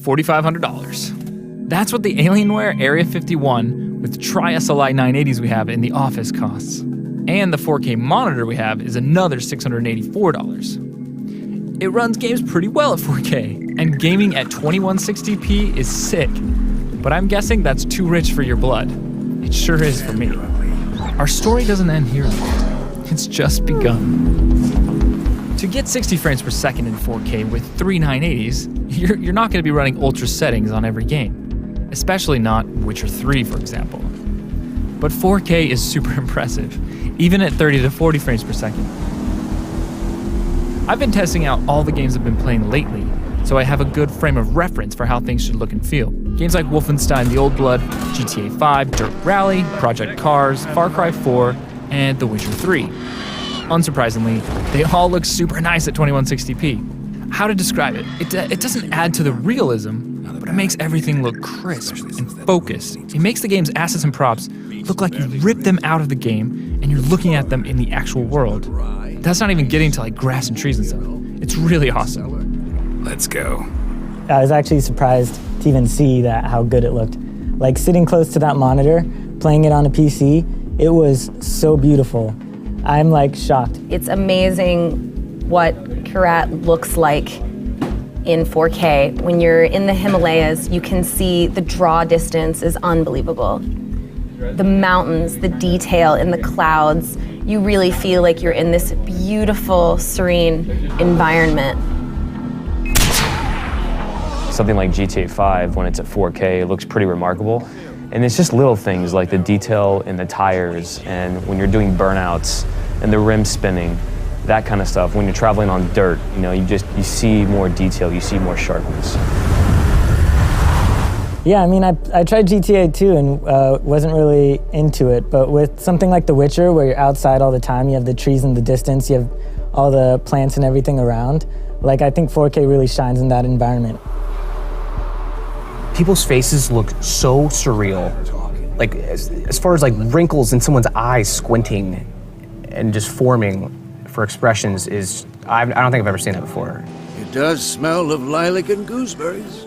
$4,500. That's what the Alienware Area 51 with Tri-SLI 980s we have in the office costs. And the 4K monitor we have is another $684. It runs games pretty well at 4K, and gaming at 2160p is sick. But I'm guessing that's too rich for your blood. It sure is for me. Our story doesn't end here though. It's just begun. To get 60 frames per second in 4K with three 980s, you're not going to be running ultra settings on every game. Especially not Witcher 3, for example. But 4K is super impressive, even at 30 to 40 frames per second. I've been testing out all the games I've been playing lately, so I have a good frame of reference for how things should look and feel. Games like Wolfenstein: The Old Blood, GTA 5, Dirt Rally, Project Cars, Far Cry 4, and The Witcher 3. Unsurprisingly, they all look super nice at 2160p. How to describe it? It doesn't add to the realism, but it makes everything look crisp and focused. It makes the game's assets and props look like you ripped them out of the game and you're looking at them in the actual world. That's not even getting to like grass and trees and stuff. It's really awesome. Let's go. I was actually surprised to even see how good it looked. Like sitting close to that monitor, playing it on a PC, it was so beautiful. I'm like shocked. It's amazing what Kyrat looks like in 4K. When you're in the Himalayas, you can see the draw distance is unbelievable. The mountains, the detail in the clouds, you really feel like you're in this beautiful, serene environment. Something like GTA 5, when it's at 4K, it looks pretty remarkable. And it's just little things like the detail in the tires and when you're doing burnouts and the rim spinning, that kind of stuff. When you're traveling on dirt, you see more detail, you see more sharpness. Yeah, I mean, I tried GTA 2 and wasn't really into it, but with something like The Witcher, where you're outside all the time, you have the trees in the distance, you have all the plants and everything around, like I think 4K really shines in that environment. People's faces look so surreal. Like, as far as like wrinkles in someone's eyes squinting and just forming for expressions I don't think I've ever seen that before. It does smell of lilac and gooseberries.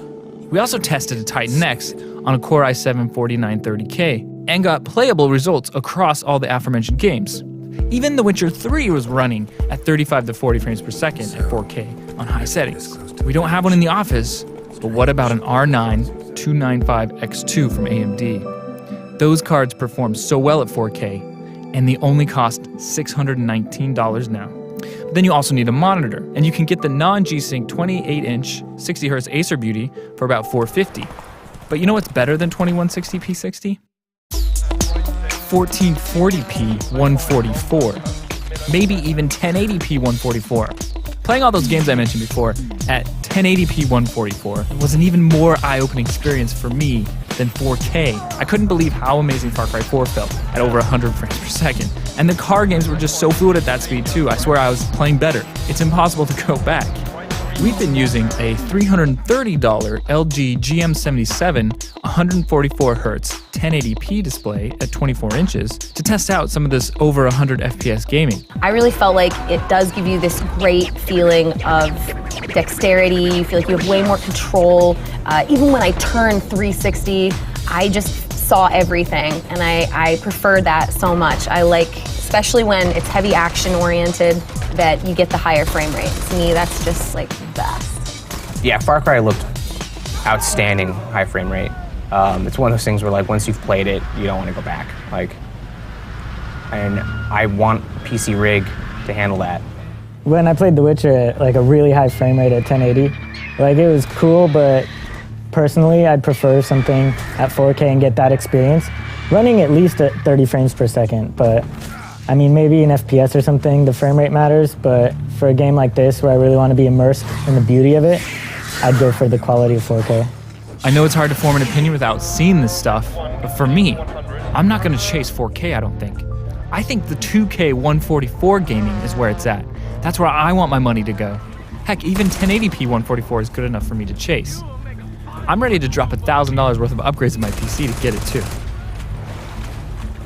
We also tested a Titan X on a Core i7-4930K and got playable results across all the aforementioned games. Even The Witcher 3 was running at 35 to 40 frames per second at 4K on high settings. We don't have one in the office, but what about an R9 295X2 from AMD? Those cards perform so well at 4K, and they only cost $619 now. But then you also need a monitor, and you can get the non-G-Sync 28-inch 60Hz Acer Beauty for about $450. But you know what's better than 2160p 60? 1440p 144. Maybe even 1080p 144. Playing all those games I mentioned before at 1080p 144 was an even more eye-opening experience for me than 4K. I couldn't believe how amazing Far Cry 4 felt at over 100 frames per second. And the car games were just so fluid at that speed too. I swear I was playing better. It's impossible to go back. We've been using a $330 LG GM77 144Hz 1080p display at 24 inches to test out some of this over 100 FPS gaming. I really felt like it does give you this great feeling of dexterity. You feel like you have way more control. Even when I turned 360, I just saw everything, and I prefer that so much. I like, especially when it's heavy action oriented, that you get the higher frame rate. To me, that's just like the best. Yeah, Far Cry looked outstanding high frame rate. It's one of those things where like once you've played it, you don't want to go back. And I want a PC rig to handle that. When I played The Witcher at like a really high frame rate at 1080, like it was cool, but personally I'd prefer something at 4K and get that experience. Running at least at 30 frames per second, but I mean, maybe in FPS or something, the frame rate matters, but for a game like this where I really want to be immersed in the beauty of it, I'd go for the quality of 4K. I know it's hard to form an opinion without seeing this stuff, but for me, I'm not going to chase 4K, I don't think. I think the 2K 144 gaming is where it's at. That's where I want my money to go. Heck, even 1080p 144 is good enough for me to chase. I'm ready to drop $1,000 worth of upgrades in my PC to get it too.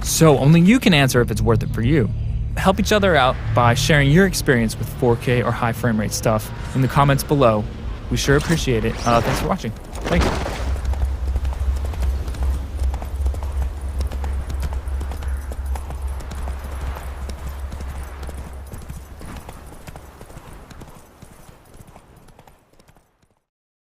So only you can answer if it's worth it for you. Help each other out by sharing your experience with 4K or high frame rate stuff in the comments below. We sure appreciate it. Thanks for watching. Thank you.